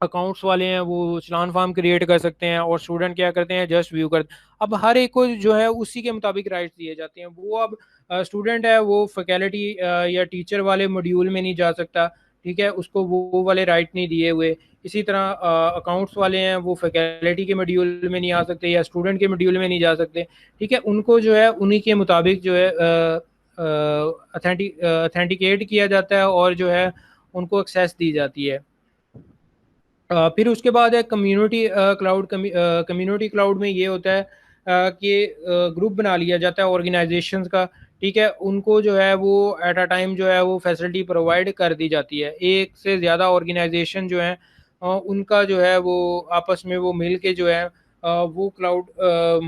अकाउंट्स वाले हैं वो चलान फार्म क्रिएट कर सकते हैं, और स्टूडेंट क्या करते हैं जस्ट व्यू करते हैं। अब हर एक को जो है उसी के मुताबिक राइट्स दिए जाते हैं। वो अब स्टूडेंट है वो फैकल्टी या टीचर वाले मॉड्यूल में नहीं जा सकता। ठीक है, उसको वो वाले राइट नहीं दिए हुए। इसी तरह अकाउंट्स वाले हैं वो फैकल्टी के मॉड्यूल में नहीं आ सकते या स्टूडेंट के मॉड्यूल में नहीं जा सकते। ठीक है, उनको जो है उन्हीं के मुताबिक जो है अथेंटिकेट किया जाता है और जो है उनको एक्सेस दी जाती है। फिर उसके बाद है कम्युनिटी क्लाउड। कम्युनिटी क्लाउड में ये होता है कि ग्रुप बना लिया जाता है ऑर्गेनाइजेशंस का। ठीक है, उनको जो है वो एट अ टाइम जो है वो फैसिलिटी प्रोवाइड कर दी जाती है। एक से ज़्यादा ऑर्गेनाइजेशन जो है उनका जो है वो आपस में वो मिल के जो है वो क्लाउड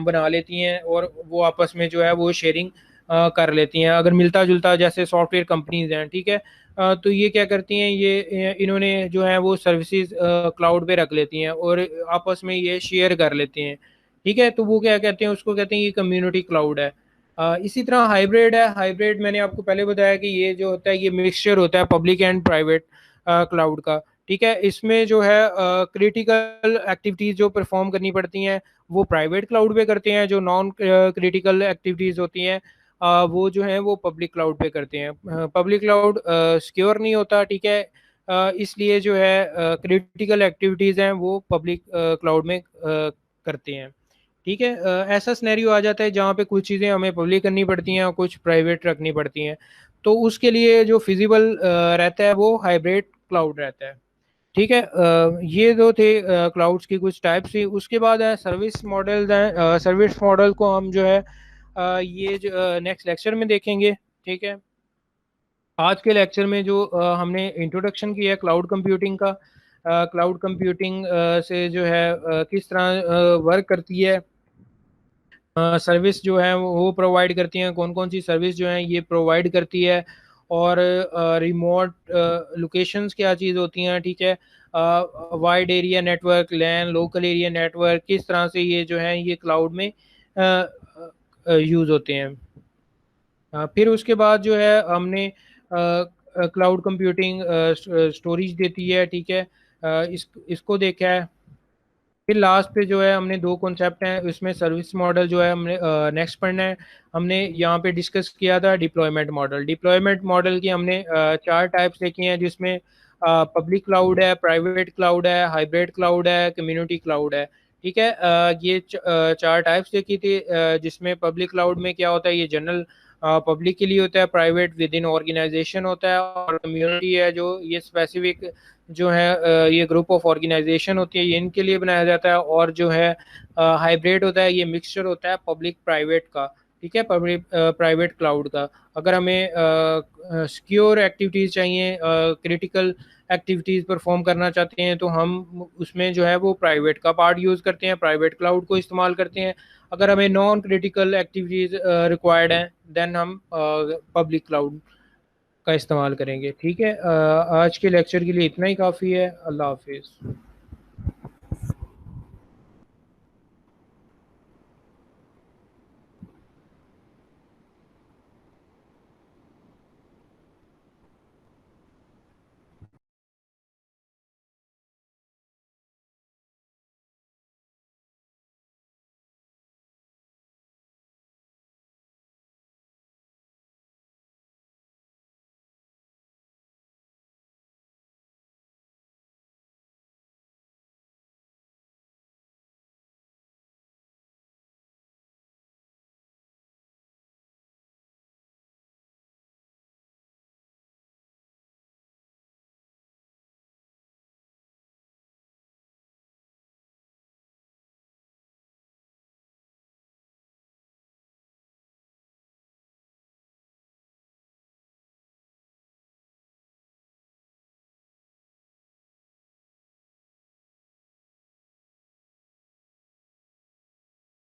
बना लेती हैं और वो आपस में जो है वो शेयरिंग कर लेती हैं। अगर मिलता जुलता जैसे सॉफ्टवेयर कंपनीज हैं, ठीक है, तो ये क्या करती हैं, ये इन्होंने जो है वो सर्विसेज क्लाउड पे रख लेती हैं और आपस में ये शेयर कर लेते हैं। ठीक है, तो वो क्या कहते हैं, उसको कहते हैं ये कम्युनिटी क्लाउड है। इसी तरह हाइब्रिड है। हाइब्रिड मैंने आपको पहले बताया कि ये जो होता है ये मिक्सचर होता है पब्लिक एंड प्राइवेट क्लाउड का। ठीक है, इसमें जो है क्रिटिकल एक्टिविटीज़ जो परफॉर्म करनी पड़ती हैं वो प्राइवेट क्लाउड पे करते हैं, जो नॉन क्रिटिकल एक्टिविटीज़ होती हैं वो जो है वो पब्लिक क्लाउड पे करते हैं। पब्लिक क्लाउड सिक्योर नहीं होता। ठीक है, इसलिए जो है क्रिटिकल एक्टिविटीज़ हैं वो पब्लिक क्लाउड में करते हैं। ठीक है, ऐसा सिनेरियो आ जाता है जहाँ पे कुछ चीज़ें हमें पब्लिक करनी पड़ती हैं और कुछ प्राइवेट रखनी पड़ती हैं, तो उसके लिए जो फिजिबल रहता है वो हाइब्रिड क्लाउड रहता है। ठीक है, ये दो थे क्लाउड्स की कुछ टाइप्स थी। उसके बाद है सर्विस मॉडल हैं। सर्विस मॉडल को हम जो है ये जो नेक्स्ट लेक्चर में देखेंगे। ठीक है, आज के लेक्चर में जो हमने इंट्रोडक्शन किया है क्लाउड कंप्यूटिंग का, क्लाउड कंप्यूटिंग से जो है किस तरह वर्क करती है, सर्विस जो है वो प्रोवाइड करती हैं, कौन कौन सी सर्विस जो है ये प्रोवाइड करती है, और रिमोट लोकेशंस क्या चीज़ होती हैं। ठीक है, वाइड एरिया नेटवर्क, लैन, लोकल एरिया नेटवर्क, किस तरह से ये जो है ये क्लाउड में यूज़ होते हैं। फिर उसके बाद जो है हमने क्लाउड कंप्यूटिंग स्टोरेज देती है, ठीक है, इसको देखा है। फिर लास्ट पे जो है हमने दो कॉन्सेप्ट हैं, इसमें सर्विस मॉडल जो है हमने नेक्स्ट पढ़ना है। हमने यहाँ पे डिस्कस किया था डिप्लॉयमेंट मॉडल। डिप्लॉयमेंट मॉडल की हमने चार टाइप्स देखी हैं, जिसमें पब्लिक क्लाउड है, प्राइवेट क्लाउड है, हाइब्रिड क्लाउड है, कम्युनिटी क्लाउड है। ठीक है, ये चार टाइप्स देखी थी, जिसमें पब्लिक क्लाउड में क्या होता है, ये जनरल पब्लिक के लिए होता है, प्राइवेट विद इन ऑर्गेनाइजेशन होता है, और कम्युनिटी है जो ये स्पेसिफिक जो है ये ग्रुप ऑफ ऑर्गेनाइजेशन होती है, ये इनके लिए बनाया जाता है। और जो है हाइब्रिड होता है, ये मिक्सचर होता है पब्लिक प्राइवेट का, ठीक है, पब्लिक प्राइवेट क्लाउड का। अगर हमें सिक्योर एक्टिविटीज़ चाहिए, क्रिटिकल एक्टिविटीज़ परफॉर्म करना चाहते हैं, तो हम उसमें जो है वो प्राइवेट का पार्ट यूज़ करते हैं, प्राइवेट क्लाउड को इस्तेमाल करते हैं। अगर हमें नॉन क्रिटिकल एक्टिविटीज़ रिक्वायर्ड हैं, देन हम पब्लिक क्लाउड का इस्तेमाल करेंगे। ठीक है, आज के लेक्चर के लिए इतना ही काफ़ी है। अल्लाह हाफिज़।